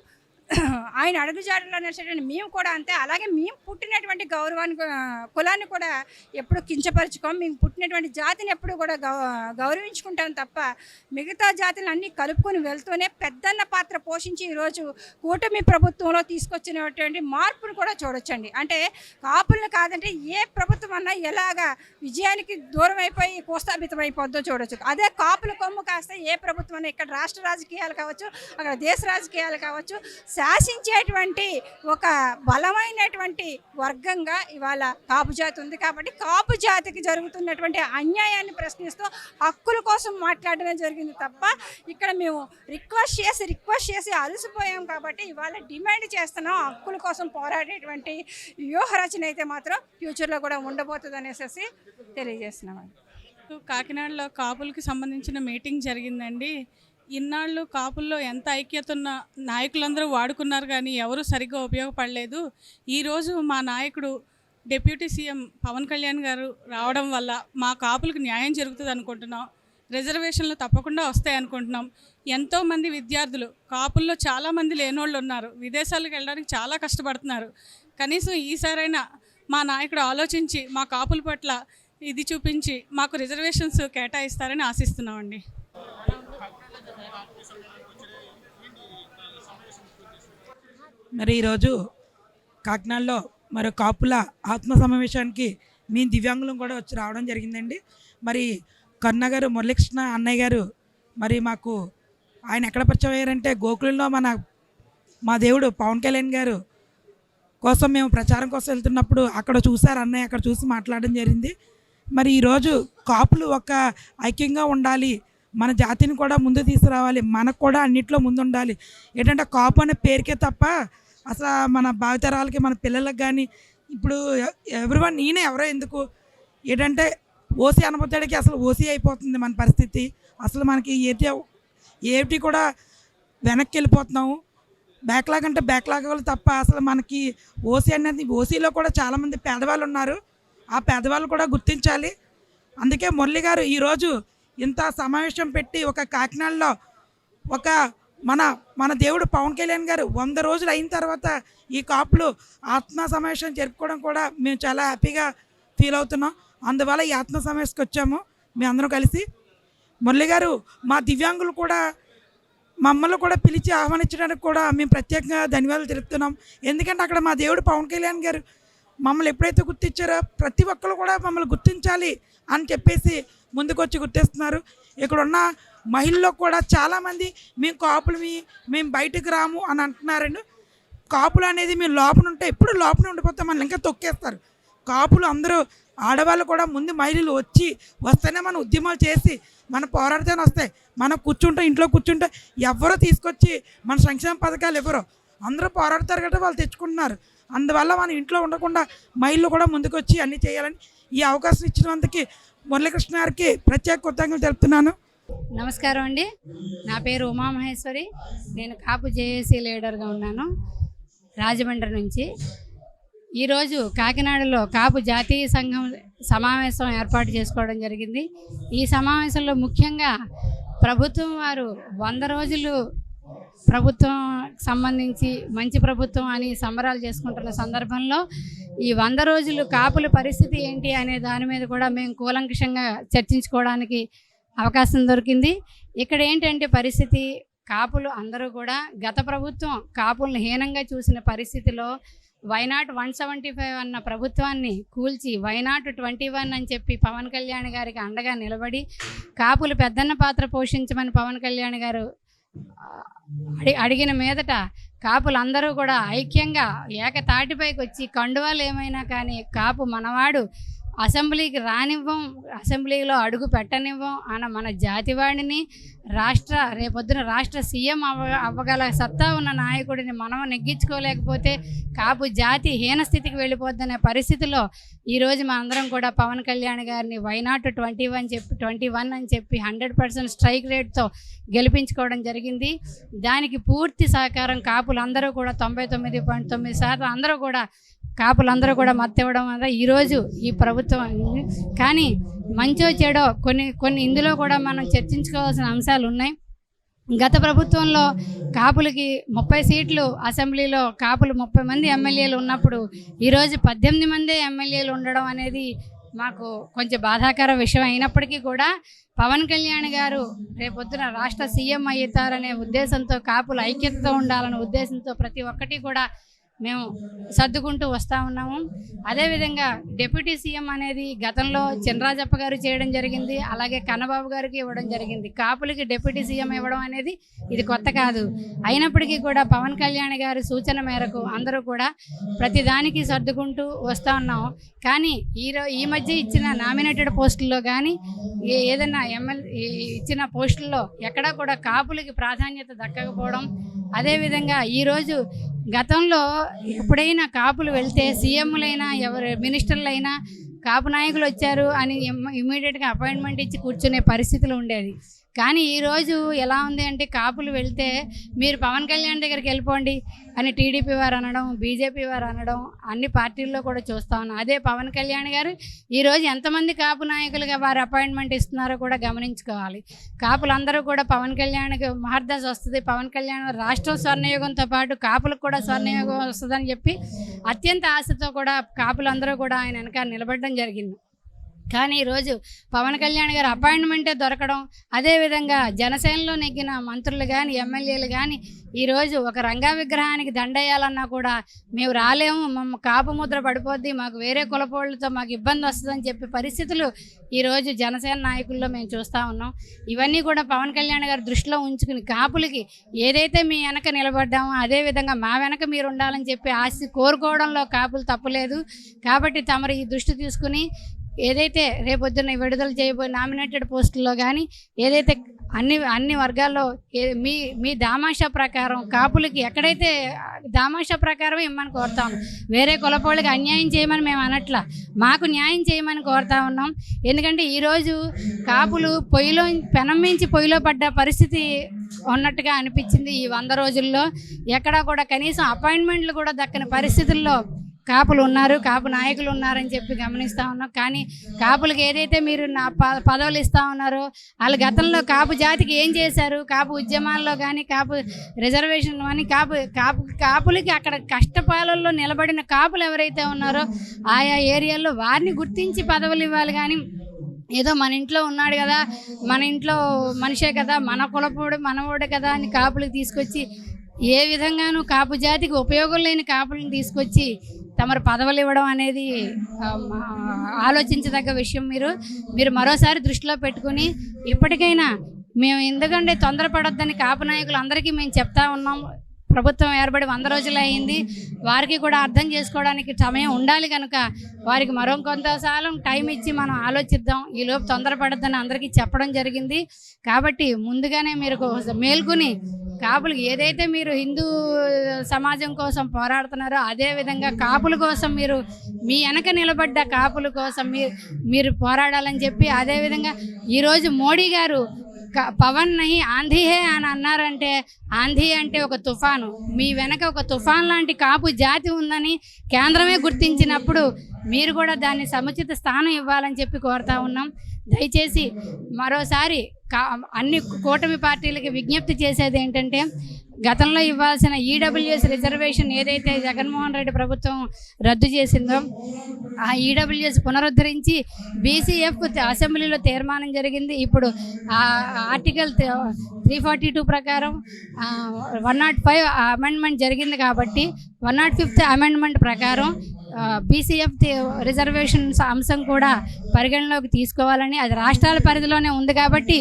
Speaker 7: ఆయన అడుగుజాడలో నడిచేటువంటి మేము కూడా అంతే. అలాగే మేము పుట్టినటువంటి గౌరవాన్ని, కులాన్ని కూడా ఎప్పుడు కించపరచుకోం. మేము పుట్టినటువంటి జాతిని ఎప్పుడు కూడా గౌరవించుకుంటాం తప్ప మిగతా జాతులను అన్నీ కలుపుకొని వెళ్తూనే పెద్దన్న పాత్ర పోషించి ఈరోజు కూటమి ప్రభుత్వంలో తీసుకొచ్చినటువంటి మార్పును కూడా చూడొచ్చండి. అంటే కాపులను కాదంటే ఏ ప్రభుత్వం అన్నా ఎలాగా విజయానికి దూరం అయిపోయి కోస్తాభితం అయిపోద్దో చూడొచ్చు. అదే కాపుల కొమ్ము కాస్తే ఏ ప్రభుత్వం అన్నా, ఇక్కడ రాష్ట్ర రాజకీయాలు కావచ్చు, అక్కడ దేశ రాజకీయాలు కావచ్చు, శాసించేటువంటి ఒక బలమైనటువంటి వర్గంగా ఇవాళ కాపు జాతి ఉంది. కాబట్టి కాపు జాతికి జరుగుతున్నటువంటి అన్యాయాన్ని ప్రశ్నిస్తూ హక్కుల కోసం మాట్లాడడమే జరిగింది తప్ప ఇక్కడ మేము రిక్వెస్ట్ చేసి అలసిపోయాం. కాబట్టి ఇవాళ డిమాండ్ చేస్తున్నాం, హక్కుల కోసం పోరాడేటువంటి వ్యూహ రచన అయితే మాత్రం ఫ్యూచర్లో కూడా ఉండబోతుంది అనేసి తెలియజేస్తున్నామండి.
Speaker 8: కాకినాడలో కాపులకి సంబంధించిన మీటింగ్ జరిగిందండి. ఇన్నాళ్ళు కాపుల్లో ఎంత ఐక్యత ఉన్న నాయకులందరూ వాడుకున్నారు కానీ ఎవరు సరిగ్గా ఉపయోగపడలేదు. ఈరోజు మా నాయకుడు డిప్యూటీ సీఎం పవన్ కళ్యాణ్ గారు రావడం వల్ల మా కాపులకు న్యాయం జరుగుతుంది అనుకుంటున్నాం. రిజర్వేషన్లు తప్పకుండా వస్తాయి అనుకుంటున్నాం. ఎంతోమంది విద్యార్థులు కాపుల్లో చాలామంది లేనోళ్ళు ఉన్నారు, విదేశాలకు వెళ్ళడానికి చాలా కష్టపడుతున్నారు. కనీసం ఈసారైనా మా నాయకుడు ఆలోచించి మా కాపుల పట్ల ఇది చూపించి మాకు రిజర్వేషన్స్ కేటాయిస్తారని ఆశిస్తున్నామండి.
Speaker 9: మరి ఈరోజు కాకినాడలో మరి కాపుల ఆత్మ సమావేశానికి మీ దివ్యాంగులం కూడా వచ్చి రావడం జరిగిందండి. మరి కరుణ గారు, మురళీకృష్ణ అన్నయ్య గారు మరి మాకు ఆయన ఎక్కడ పరిచయం అయ్యారంటే గోకులంలో మా దేవుడు పవన్ కళ్యాణ్ గారు కోసం మేము ప్రచారం కోసం వెళ్తున్నప్పుడు అక్కడ చూశారు అన్నయ్య, అక్కడ చూసి మాట్లాడడం జరిగింది. మరి ఈరోజు కాపులు ఒక ఐక్యంగా ఉండాలి, మన జాతిని కూడా ముందు తీసుకురావాలి, మనకు కూడా అన్నిట్లో ముందు ఉండాలి. ఏంటంటే కాపు అనే పేరుకే తప్ప అసలు మన భావితరాలకి మన పిల్లలకు కానీ ఇప్పుడు ఎవరివన్ నేనే ఎవరో ఎందుకు ఏంటంటే ఓసీ అనబోతాడికి అసలు ఓసీ అయిపోతుంది మన పరిస్థితి. అసలు మనకి ఏటి కూడా వెనక్కి వెళ్ళిపోతున్నాము. బ్యాక్లాగ్ అంటే బ్యాక్లాగ్ వాళ్ళు తప్ప అసలు మనకి ఓసీ అనేది ఓసీలో కూడా చాలామంది పేదవాళ్ళు ఉన్నారు. ఆ పేదవాళ్ళు కూడా గుర్తించాలి. అందుకే మురళి గారు ఈరోజు ఇంత సమావేశం పెట్టి ఒక కాకినాడలో ఒక మన దేవుడు పవన్ కళ్యాణ్ గారు 100 రోజులు అయిన తర్వాత ఈ కాపులు ఆత్మ సమావేశం జరుపుకోవడం కూడా మేము చాలా హ్యాపీగా ఫీల్ అవుతున్నాం. అందువల్ల ఈ ఆత్మ సమావేశంకి వచ్చాము మేము అందరం కలిసి. మురళి గారు మా దివ్యాంగులు కూడా మమ్మల్ని కూడా పిలిచి ఆహ్వానించడానికి కూడా మేము ప్రత్యేకంగా ధన్యవాదాలు తెలుపుతున్నాం. ఎందుకంటే అక్కడ మా దేవుడు పవన్ కళ్యాణ్ గారు మమ్మల్ని ఎప్పుడైతే గుర్తించారో ప్రతి ఒక్కరు కూడా మమ్మల్ని గుర్తించాలి అని చెప్పేసి ముందుకు వచ్చి గుర్తిస్తున్నారు. ఇక్కడ ఉన్న మహిళల్లో కూడా చాలామంది మేము కాపులు మేము బయటకు రాము అని అంటున్నారండి. కాపులు అనేది మేము లోపల ఉంటే ఎప్పుడు లోపల ఉండిపోతాం, మనల్ని ఇంకా తొక్కేస్తారు. కాపులు అందరూ ఆడవాళ్ళు కూడా ముందు మహిళలు వస్తేనే మన ఉద్యమాలు చేసి మన పోరాడితేనే వస్తాయి. మనం ఇంట్లో కూర్చుంటే ఎవరో తీసుకొచ్చి మన సంక్షేమ పథకాలు ఎవరో అందరూ పోరాడతారు కదా, వాళ్ళు తెచ్చుకుంటున్నారు. అందువల్ల మనం ఇంట్లో ఉండకుండా మహిళలు కూడా ముందుకు వచ్చి అన్నీ చేయాలని ఈ అవకాశం ఇచ్చినందుకు మురళీకృష్ణ గారికి ప్రత్యేక కృతజ్ఞతలు తెలుపుతున్నాను.
Speaker 10: నమస్కారం అండి. నా పేరు ఉమామహేశ్వరి. నేను కాపు జేఏసీ లీడర్గా ఉన్నాను రాజమండ్రి నుంచి. ఈరోజు కాకినాడలో కాపు జాతీయ సంఘం సమావేశం ఏర్పాటు చేసుకోవడం జరిగింది. ఈ సమావేశంలో ముఖ్యంగా ప్రభుత్వం వారు 100 రోజులు ప్రభుత్వం సంబంధించి మంచి ప్రభుత్వం అని సంబరాలు చేసుకుంటున్న సందర్భంలో ఈ 100 రోజులు కాపుల పరిస్థితి ఏంటి అనే దాని మీద కూడా మేము కూలంకషంగా చర్చించుకోవడానికి అవకాశం దొరికింది. ఇక్కడ ఏంటంటే పరిస్థితి కాపులు అందరూ కూడా గత ప్రభుత్వం కాపులను హీనంగా చూసిన పరిస్థితిలో వైనాట్ 175 అన్న ప్రభుత్వాన్ని కూల్చి వైనాట్ 21 అని చెప్పి పవన్ కళ్యాణ్ గారికి అండగా నిలబడి కాపులు పెద్దన్న పాత్ర పోషించమని పవన్ కళ్యాణ్ గారు అడిగిన మీదట కాపులందరూ కూడా ఐక్యంగా ఏకతాటిపైకి వచ్చి కండువాలు ఏమైనా కానీ కాపు మనవాడు అసెంబ్లీకి రానివ్వం, అసెంబ్లీలో అడుగు పెట్టనివ్వం అన్న మన జాతివాడిని రేపొద్దున రాష్ట్ర సీఎం అవ్వగల సత్తా ఉన్న నాయకుడిని మనం నెగ్గించుకోలేకపోతే కాపు జాతి హీనస్థితికి వెళ్ళిపోద్దనే పరిస్థితిలో ఈరోజు మా అందరం కూడా పవన్ కళ్యాణ్ గారిని వైనాట్ 21 అని చెప్పి 100% స్ట్రైక్ రేట్తో గెలిపించుకోవడం జరిగింది. దానికి పూర్తి సహకారం కాపులందరూ కూడా 99.9% అందరూ కూడా కాపులందరూ కూడా మద్దతు ఇవ్వడం వల్ల ఈరోజు ఈ ప్రభుత్వం కానీ మంచో చెడో కొన్ని ఇందులో కూడా మనం చర్చించుకోవాల్సిన అంశాలు ఉన్నాయి. గత ప్రభుత్వంలో కాపులకి 30 సీట్లు అసెంబ్లీలో కాపులు 30 మంది ఎమ్మెల్యేలు ఉన్నప్పుడు ఈరోజు 18 మందే ఎమ్మెల్యేలు ఉండడం అనేది మాకు కొంచెం బాధాకర విషయం అయినప్పటికీ కూడా పవన్ కళ్యాణ్ గారు రేపొద్దున రాష్ట్ర సీఎం అవుతారనే ఉద్దేశంతో కాపులు ఐక్యతతో ఉండాలనే ఉద్దేశంతో ప్రతి ఒక్కటి కూడా మేము సర్దుకుంటూ వస్తూ ఉన్నాము. అదేవిధంగా డిప్యూటీ సీఎం అనేది గతంలో చినరాజప్ప గారు చేయడం జరిగింది, అలాగే కన్నబాబు గారికి ఇవ్వడం జరిగింది. కాపులకి డిప్యూటీ సీఎం ఇవ్వడం అనేది ఇది కొత్త కాదు. అయినప్పటికీ కూడా పవన్ కళ్యాణ్ గారి సూచన మేరకు అందరూ కూడా ప్రతిదానికి సర్దుకుంటూ వస్తూ ఉన్నాం. కానీ ఈ మధ్య ఇచ్చిన నామినేటెడ్ పోస్టుల్లో కానీ ఏదైనా ఇచ్చిన పోస్టుల్లో ఎక్కడా కూడా కాపులకి ప్రాధాన్యత దక్కకపోవడం, అదేవిధంగా ఈరోజు గతంలో ఎప్పుడైనా కాపులు వెళ్తే సీఎంలైనా ఎవరు మినిస్టర్లైనా కాపు నాయకులు వచ్చారు అని ఇమ్మీడియట్గా అపాయింట్మెంట్ ఇచ్చి కూర్చునే పరిస్థితులు ఉండేది. కానీ ఈరోజు ఎలా ఉంది అంటే కాపులు వెళ్తే మీరు పవన్ కళ్యాణ్ దగ్గరికి వెళ్ళిపోండి అని టీడీపీ వారు అనడం, బీజేపీ వారు అనడం అన్ని పార్టీల్లో కూడా చూస్తూ ఉన్నాం. అదే పవన్ కళ్యాణ్ గారు ఈరోజు ఎంతమంది కాపు నాయకులుగా వారు అపాయింట్మెంట్ ఇస్తున్నారో కూడా గమనించుకోవాలి. కాపులందరూ కూడా పవన్ కళ్యాణ్కి మహర్దశ వస్తుంది, పవన్ కళ్యాణ్ రాష్ట్రం స్వర్ణయుగంతో పాటు కాపులకు కూడా స్వర్ణయుగం వస్తుందని చెప్పి అత్యంత ఆశతో కూడా కాపులందరూ కూడా ఆయన వెనక నిలబడడం జరిగింది. కానీ ఈరోజు పవన్ కళ్యాణ్ గారు అపాయింట్మెంటే దొరకడం, అదేవిధంగా జనసేనలో నెగ్గిన మంత్రులు కానీ ఎమ్మెల్యేలు కానీ ఈరోజు ఒక రంగా విగ్రహానికి దండేయాలన్నా కూడా మేము రాలేము, కాపు ముద్ర పడిపోద్ది, మాకు వేరే కులపోళ్ళతో మాకు ఇబ్బంది వస్తుందని చెప్పే పరిస్థితులు ఈరోజు జనసేన నాయకుల్లో మేము చూస్తూ ఉన్నాం. ఇవన్నీ కూడా పవన్ కళ్యాణ్ గారు దృష్టిలో ఉంచుకుని కాపులకి ఏదైతే మీ వెనక నిలబడ్డామో అదేవిధంగా మా వెనక మీరు ఉండాలని చెప్పి ఆశ కోరుకోవడంలో కాపులు తప్పులేదు. కాబట్టి తమరు ఈ దృష్టి తీసుకుని ఏదైతే రేపొద్దున విడుదల చేయబోయే నామినేటెడ్ పోస్టుల్లో కానీ ఏదైతే అన్ని వర్గాల్లో మీ దామాషా ప్రకారం కాపులకి ఎక్కడైతే దామాషా ప్రకారం ఇమ్మని కోరుతాం. వేరే కులపోళ్ళకి అన్యాయం చేయమని మేము అనట్లా, మాకు న్యాయం చేయమని కోరుతా ఉన్నాం. ఎందుకంటే ఈరోజు కాపులు పెనం మించి పొయ్యిలో పడ్డ పరిస్థితి ఉన్నట్టుగా అనిపించింది. ఈ 100 రోజుల్లో ఎక్కడా కూడా కనీసం అపాయింట్మెంట్లు కూడా దక్కని పరిస్థితుల్లో కాపులు ఉన్నారు, కాపు నాయకులు ఉన్నారని చెప్పి గమనిస్తూ ఉన్నాం. కానీ కాపులకు ఏదైతే మీరు పదవులు ఇస్తూ ఉన్నారో వాళ్ళు గతంలో కాపు జాతికి ఏం చేశారు, కాపు ఉద్యమాల్లో కానీ కాపు రిజర్వేషన్ కానీ కాపులకి అక్కడ కష్టపాలల్లో నిలబడిన కాపులు ఎవరైతే ఉన్నారో ఆయా ఏరియాల్లో వారిని గుర్తించి పదవులు ఇవ్వాలి. కానీ ఏదో మన ఇంట్లో ఉన్నాడు కదా, మన ఇంట్లో మనిషే కదా, మన కులపోడు మనవాడు కదా అని కాపులకు తీసుకొచ్చి ఏ విధంగానూ కాపు జాతికి ఉపయోగం లేని కాపులను తీసుకొచ్చి తమరు పదవులు ఇవ్వడం అనేది ఆలోచించదగ్గ విషయం. మీరు మరోసారి దృష్టిలో పెట్టుకుని ఇప్పటికైనా మేము ఎందుకంటే తొందరపడొద్దని కాపు నాయకులు అందరికీ మేము చెప్తా ఉన్నాం. ప్రభుత్వం ఏర్పడి 100 రోజులు అయింది, వారికి కూడా అర్థం చేసుకోవడానికి సమయం ఉండాలి కనుక వారికి మరో కొంతకాలం టైం ఇచ్చి మనం ఆలోచిద్దాం. ఈలోపు తొందరపడద్దని అందరికీ చెప్పడం జరిగింది. కాబట్టి ముందుగానే మీరు మేల్కొని కాపులకు ఏదైతే మీరు హిందూ సమాజం కోసం పోరాడుతున్నారో అదేవిధంగా కాపుల కోసం మీరు మీ వెనక నిలబడ్డ కాపుల కోసం మీరు పోరాడాలని చెప్పి, అదేవిధంగా ఈరోజు మోడీ గారు పవన్ నహి ఆంధీ హే అని అన్నారంటే ఆంధీ అంటే ఒక తుఫాను, మీ వెనక ఒక తుఫాన్ లాంటి కాపు జాతి ఉందని కేంద్రమే గుర్తించినప్పుడు మీరు కూడా దాన్ని సముచిత స్థానం ఇవ్వాలని చెప్పి కోరుతా ఉన్నాం. దయచేసి మరోసారి అన్ని కూటమి పార్టీలకి విజ్ఞప్తి చేసేది ఏంటంటే గతంలో ఇవ్వాల్సిన ఈడబ్ల్యూఎస్ రిజర్వేషన్ ఏదైతే జగన్మోహన్ రెడ్డి ప్రభుత్వం రద్దు చేసిందో ఆ ఈడబ్ల్యూఎస్ పునరుద్ధరించి బీసీఎఫ్ అసెంబ్లీలో తీర్మానం జరిగింది. ఇప్పుడు ఆర్టికల్ 342 ప్రకారం 105 అమెండ్మెంట్ జరిగింది కాబట్టి 105th అమెండ్మెంట్ ప్రకారం బీసీఎఫ్ రిజర్వేషన్స్ అంశం కూడా పరిగణలోకి తీసుకోవాలని, అది రాష్ట్రాల పరిధిలోనే ఉంది కాబట్టి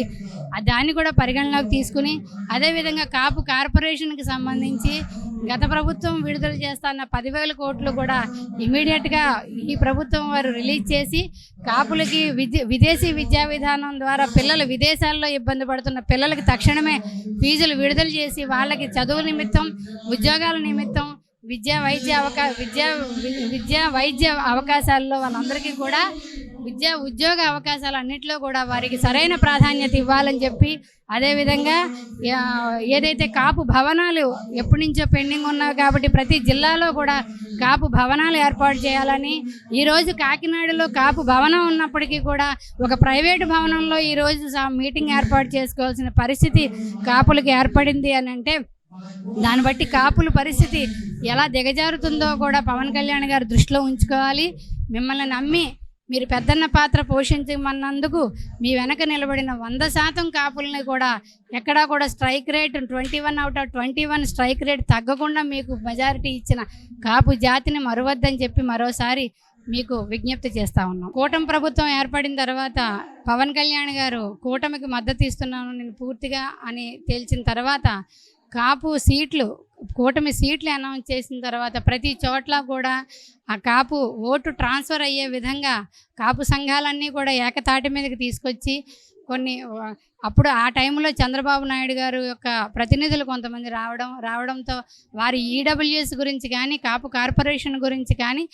Speaker 10: దాన్ని కూడా పరిగణలోకి తీసుకుని అదేవిధంగా కాపు కార్పొరేషన్కి సంబంధించి గత ప్రభుత్వం విడుదల చేస్తున్న 10,000 కోట్లు కూడా ఇమీడియట్గా ఈ ప్రభుత్వం వారు రిలీజ్ చేసి కాపులకి విదేశీ విద్యా విధానం ద్వారా పిల్లలు విదేశాల్లో ఇబ్బంది పడుతున్న పిల్లలకి తక్షణమే ఫీజులు విడుదల చేసి వాళ్ళకి చదువు నిమిత్తం ఉద్యోగాల నిమిత్తం విద్యా వైద్య అవకాశాల్లో వాళ్ళందరికీ కూడా ఉద్యోగ అవకాశాలు అన్నింటిలో కూడా వారికి సరైన ప్రాధాన్యత ఇవ్వాలని చెప్పి, అదేవిధంగా ఏదైతే కాపు భవనాలు ఎప్పటి నుంచో పెండింగ్ ఉన్నాయి కాబట్టి ప్రతి జిల్లాలో కూడా కాపు భవనాలు ఏర్పాటు చేయాలని, ఈరోజు కాకినాడలో కాపు భవనం ఉన్నప్పటికీ కూడా ఒక ప్రైవేటు భవనంలో ఈరోజు మీటింగ్ ఏర్పాటు చేసుకోవాల్సిన పరిస్థితి కాపులకు ఏర్పడింది అని అంటే దాన్ని బట్టి కాపుల పరిస్థితి ఎలా దిగజారుతుందో కూడా పవన్ కళ్యాణ్ గారు దృష్టిలో ఉంచుకోవాలి. మిమ్మల్ని నమ్మి మీరు పెద్దన్న పాత్ర పోషించమన్నందుకు మీ వెనక నిలబడిన 100% కాపుల్ని కూడా ఎక్కడా కూడా strike rate 21 out of 21 strike rate తగ్గకుండా మీకు మెజారిటీ ఇచ్చిన కాపు జాతిని మరువద్దని చెప్పి మరోసారి మీకు విజ్ఞప్తి చేస్తూ ఉన్నాం. కూటమి ప్రభుత్వం ఏర్పడిన తర్వాత పవన్ కళ్యాణ్ గారు కూటమికి మద్దతు ఇస్తున్నాను నేను పూర్తిగా అని తేల్చిన తర్వాత కూటమి సీట్లు అనౌన్స్ చేసిన తర్వాత ప్రతి చోట్ల కూడా ఆ కాపు ఓటు ట్రాన్స్ఫర్ అయ్యే విధంగా కాపు సంఘాలన్నీ కూడా ఏకతాటి మీదకి తీసుకొచ్చి అప్పుడు ఆ టైంలో చంద్రబాబు నాయుడు గారు యొక్క ప్రతినిధులు కొంతమంది రావడంతో వారి ఈడబ్ల్యూఎస్ గురించి కానీ కాపు కార్పొరేషన్ గురించి కానీ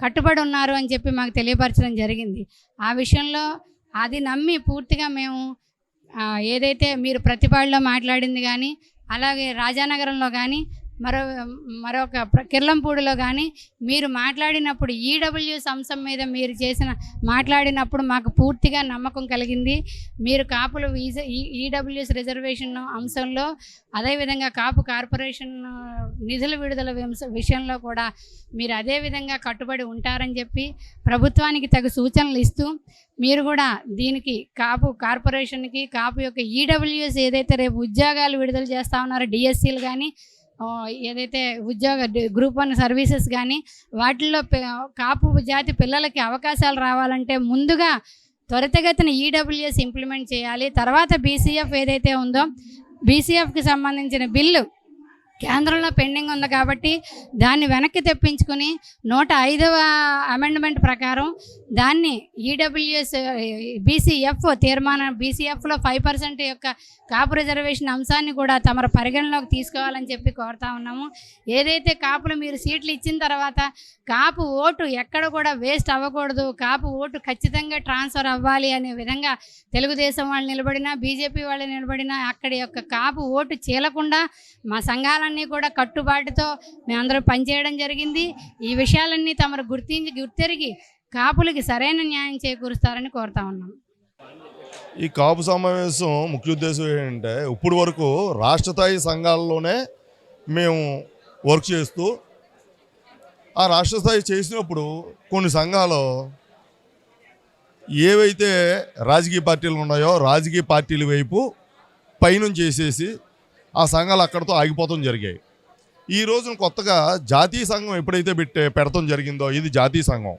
Speaker 10: కట్టుబడి ఉన్నారు అని చెప్పి మాకు తెలియపరచడం జరిగింది. ఆ విషయంలో అది నమ్మి పూర్తిగా మేము ఏదైతే మీరు ప్రతిపాడులో మాట్లాడింది కానీ అలాగే రాజానగరంలో కానీ మరొక కిర్లంపూడిలో కానీ మీరు మాట్లాడినప్పుడు ఈడబ్ల్యూఎస్ అంశం మీద మీరు మాట్లాడినప్పుడు మాకు పూర్తిగా నమ్మకం కలిగింది. మీరు కాపులు ఈడబ్ల్యూఎస్ రిజర్వేషన్ అంశంలో, అదేవిధంగా కాపు కార్పొరేషన్ నిధుల విడుదల విషయంలో కూడా మీరు అదేవిధంగా కట్టుబడి ఉంటారని చెప్పి ప్రభుత్వానికి తగు సూచనలు ఇస్తూ, మీరు కూడా దీనికి కాపు కార్పొరేషన్కి, కాపు యొక్క ఈడబ్ల్యూఎస్ ఏదైతే రేపు ఉద్యోగాలు విడుదల చేస్తూ ఉన్నారో డిఎస్సీలు కానీ, ఏదైతే గ్రూప్ 1 సర్వీసెస్ కానీ, వాటిల్లో కాపు జాతి పిల్లలకి అవకాశాలు రావాలంటే ముందుగా త్వరితగతిన ఈడబ్ల్యూఎస్ ఇంప్లిమెంట్ చేయాలి. తర్వాత బీసీఎఫ్ ఏదైతే ఉందో బీసీఎఫ్కి సంబంధించిన బిల్లు కేంద్రంలో పెండింగ్ ఉంది కాబట్టి దాన్ని వెనక్కి తెప్పించుకుని 105వ అమెండ్మెంట్ ప్రకారం దాన్ని ఈడబ్ల్యూఎస్ బీసీఎఫ్ తీర్మానం బీసీఎఫ్లో 5% యొక్క కాపు రిజర్వేషన్ అంశాన్ని కూడా తమ పరిగణలోకి తీసుకోవాలని చెప్పి కోరుతా ఉన్నాము. ఏదైతే కాపులు మీరు సీట్లు ఇచ్చిన తర్వాత కాపు ఓటు ఎక్కడ కూడా వేస్ట్ అవ్వకూడదు, కాపు ఓటు ఖచ్చితంగా ట్రాన్స్ఫర్ అవ్వాలి అనే విధంగా తెలుగుదేశం వాళ్ళు నిలబడినా, బీజేపీ వాళ్ళు నిలబడినా అక్కడి యొక్క కాపు ఓటు చీలకుండా మా సంఘాలన్నీ కూడా కట్టుబాటుతో మేమందరం పనిచేయడం జరిగింది. ఈ విషయాలన్నీ తమరు గుర్తెరిగి కాపులకి సరైన న్యాయం చేకూరుస్తారని కోరుతా ఉన్నాం.
Speaker 11: ఈ కాపు సమావేశం ముఖ్య ఉద్దేశం ఏంటంటే, ఇప్పుడు వరకు రాష్ట్ర స్థాయి సంఘాల్లోనే మేము వర్క్ చేస్తూ, ఆ రాష్ట్ర స్థాయి చేసినప్పుడు కొన్ని సంఘాలు ఏవైతే రాజకీయ పార్టీలు ఉన్నాయో రాజకీయ పార్టీల వైపు పైనుంచి చేసేసి ఆ సంఘాలు అక్కడితో ఆగిపోవడం జరిగాయి. ఈ రోజున కొత్తగా జాతీయ సంఘం ఎప్పుడైతే పెడతాం జరిగిందో, ఇది జాతీయ సంఘం.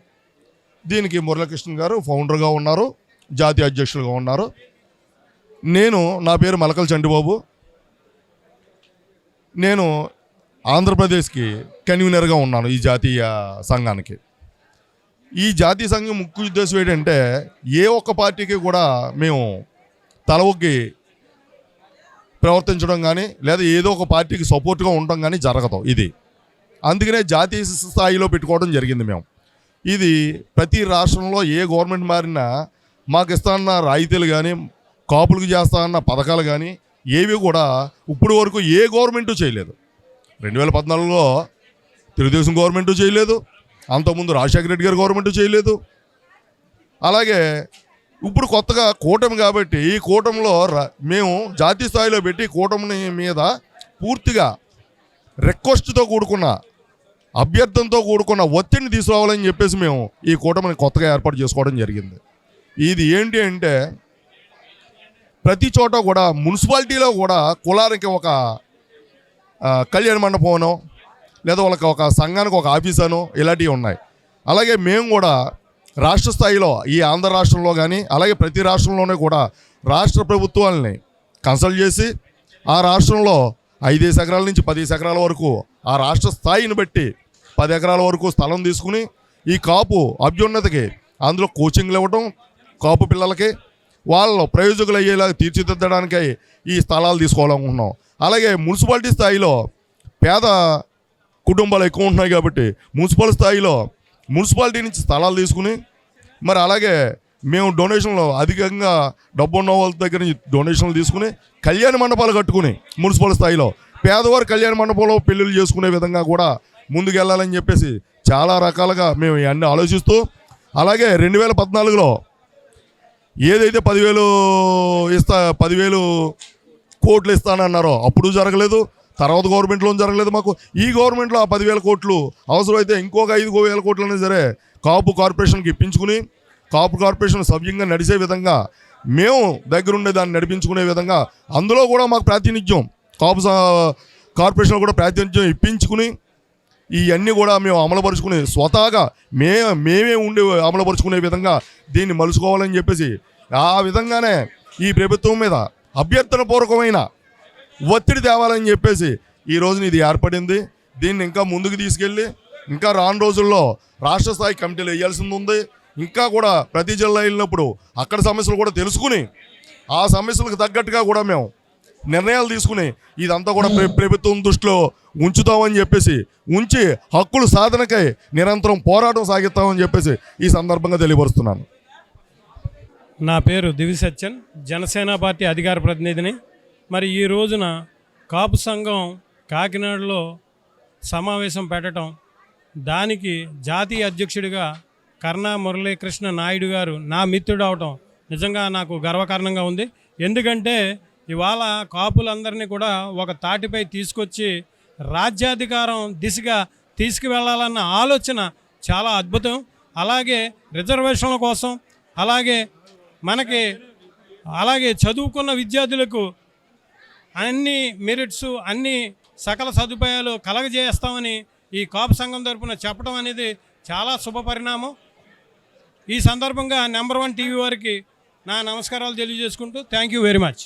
Speaker 11: దీనికి మురళీకృష్ణ గారు ఫౌండర్గా ఉన్నారు, జాతీయ అధ్యక్షులుగా ఉన్నారు. నా పేరు మలకల చంటిబాబు. నేను ఆంధ్రప్రదేశ్కి కన్వీనర్గా ఉన్నాను ఈ జాతీయ సంఘానికి. ఈ జాతీయ సంఘం ముఖ్య ఉద్దేశం ఏంటంటే, ఏ ఒక్క పార్టీకి కూడా మేము తల ఒగ్గి ప్రవర్తించడం కానీ, లేదా ఏదో ఒక పార్టీకి సపోర్ట్గా ఉండడం కానీ జరగదు ఇది. అందుకనే జాతీయ స్థాయిలో పెట్టుకోవడం జరిగింది మేము. ఇది ప్రతి రాష్ట్రంలో ఏ గవర్నమెంట్ మారినా మాకు ఇస్తానన్న రాయితీలు కానీ, కాపులకు చేస్తానన్న పథకాలు కానీ ఏవి కూడా ఇప్పుడు వరకు ఏ గవర్నమెంటు చేయలేదు. 2014లో తెలుగుదేశం గవర్నమెంటు చేయలేదు, అంతకుముందు రాజశేఖర రెడ్డి గారి గవర్నమెంటు చేయలేదు. అలాగే ఇప్పుడు కొత్తగా కూటమి కాబట్టి ఈ కూటమిలో మేము జాతీయ స్థాయిలో పెట్టి కూటమి మీద పూర్తిగా రిక్వెస్ట్తో కూడుకున్న, అభ్యర్థనతో కూడుకున్న ఒత్తిడిని తీసుకురావాలని చెప్పేసి మేము ఈ కూటమిని కొత్తగా ఏర్పాటు చేసుకోవడం జరిగింది. ఇది ఏంటి అంటే, ప్రతి చోట కూడా మున్సిపాలిటీలో కూడా కులానికి ఒక కళ్యాణ మండపమనో, లేదా వాళ్ళకి ఒక సంఘానికి ఒక ఆఫీస్ అనో ఇలాంటివి ఉన్నాయి. అలాగే మేము కూడా రాష్ట్ర స్థాయిలో ఈ ఆంధ్ర రాష్ట్రంలో కానీ, అలాగే ప్రతి రాష్ట్రంలోనే కూడా రాష్ట్ర ప్రభుత్వాలని కన్సల్ట్ చేసి ఆ రాష్ట్రంలో 5 ఎకరాల నుంచి 10 ఎకరాల వరకు ఆ రాష్ట్ర స్థాయిని బట్టి 10 ఎకరాల వరకు స్థలం తీసుకుని ఈ కాపు అభ్యున్నతికి అందులో కోచింగ్లు ఇవ్వడం, కాపు పిల్లలకి వాళ్ళ ప్రయోజకులు అయ్యేలా తీర్చిదిద్దడానికై ఈ స్థలాలు తీసుకోవాలనుకుంటున్నాం. అలాగే మున్సిపాలిటీ స్థాయిలో పేద కుటుంబాలు ఎక్కువ ఉంటున్నాయి కాబట్టి మున్సిపల్ స్థాయిలో మున్సిపాలిటీ నుంచి స్థలాలు తీసుకుని, మరి అలాగే మేము డొనేషన్లు అధికంగా డబ్బు ఉన్న వాళ్ళ దగ్గర నుంచి డొనేషన్లు తీసుకుని కళ్యాణ మండపాలు కట్టుకుని మున్సిపల్ స్థాయిలో పేదవారు కళ్యాణ మండపంలో పెళ్ళిళ్ళు చేసుకునే విధంగా కూడా ముందుకెళ్ళాలని చెప్పేసి చాలా రకాలుగా మేము ఇవన్నీ ఆలోచిస్తూ, అలాగే 2014లో ఏదైతే 10,000 కోట్లు ఇస్తానన్నారో అప్పుడు జరగలేదు, తర్వాత గవర్నమెంట్లో జరగలేదు. మాకు ఈ గవర్నమెంట్లో ఆ 10,000 కోట్లు అవసరమైతే ఇంకొక 5,000 కోట్లు అనేది సరే కాపు కార్పొరేషన్కి ఇప్పించుకుని, కాపు కార్పొరేషన్ సవ్యంగా నడిచే విధంగా మేము దగ్గరుండే దాన్ని నడిపించుకునే విధంగా అందులో కూడా మాకు ప్రాతినిధ్యం, కాపు కార్పొరేషన్ కూడా ప్రాతినిధ్యం ఇప్పించుకుని ఇవన్నీ కూడా మేము అమలుపరుచుకుని స్వతహాగా మేమే ఉండి అమలుపరుచుకునే విధంగా దీన్ని మలుచుకోవాలని చెప్పేసి ఆ విధంగానే ఈ ప్రభుత్వం మీద అభ్యర్థన పూర్వకమైన ఒత్తిడి తేవాలని చెప్పేసి ఈ రోజున ఇది ఏర్పడింది. దీన్ని ఇంకా ముందుకు తీసుకెళ్ళి ఇంకా రాను రోజుల్లో రాష్ట్ర స్థాయి కమిటీలు వేయాల్సింది ఉంది. ఇంకా కూడా ప్రతి జిల్లా వెళ్ళినప్పుడు అక్కడ సమస్యలు కూడా తెలుసుకుని ఆ సమస్యలకు తగ్గట్టుగా కూడా మేము నిర్ణయాలు తీసుకుని ఇదంతా కూడా ప్రభుత్వం దృష్టిలో ఉంచుతామని చెప్పేసి ఉంచి హక్కుల సాధనకై నిరంతరం పోరాటం సాగిస్తామని చెప్పేసి ఈ సందర్భంగా తెలియపరుస్తున్నాను.
Speaker 12: నా పేరు దివి సత్యన్, జనసేన పార్టీ అధికార ప్రతినిధిని. మరి ఈ రోజున కాపు సంఘం కాకినాడలో సమావేశం పెట్టడం, దానికి జాతీయ అధ్యక్షుడిగా కర్ణా మురళీకృష్ణ నాయుడు గారు నా మిత్రుడు అవటం నిజంగా నాకు గర్వకారణంగా ఉంది. ఎందుకంటే ఇవాళ కాపులందరినీ కూడా ఒక తాటిపై తీసుకొచ్చి రాజ్యాధికారం దిశగా తీసుకువెళ్ళాలన్న ఆలోచన చాలా అద్భుతం. అలాగే రిజర్వేషన్ల కోసం అలాగే చదువుకున్న విద్యార్థులకు అన్ని మెరిట్స్, అన్ని సకల సదుపాయాలు కలగజేస్తామని ఈ కాపు సంఘం తరపున చెప్పడం అనేది చాలా శుభపరిణామం. ఈ సందర్భంగా నెంబర్ 1 టీవీ వారికి నా నమస్కారాలు తెలియజేసుకుంటూ థ్యాంక్ యూ వెరీ మచ్.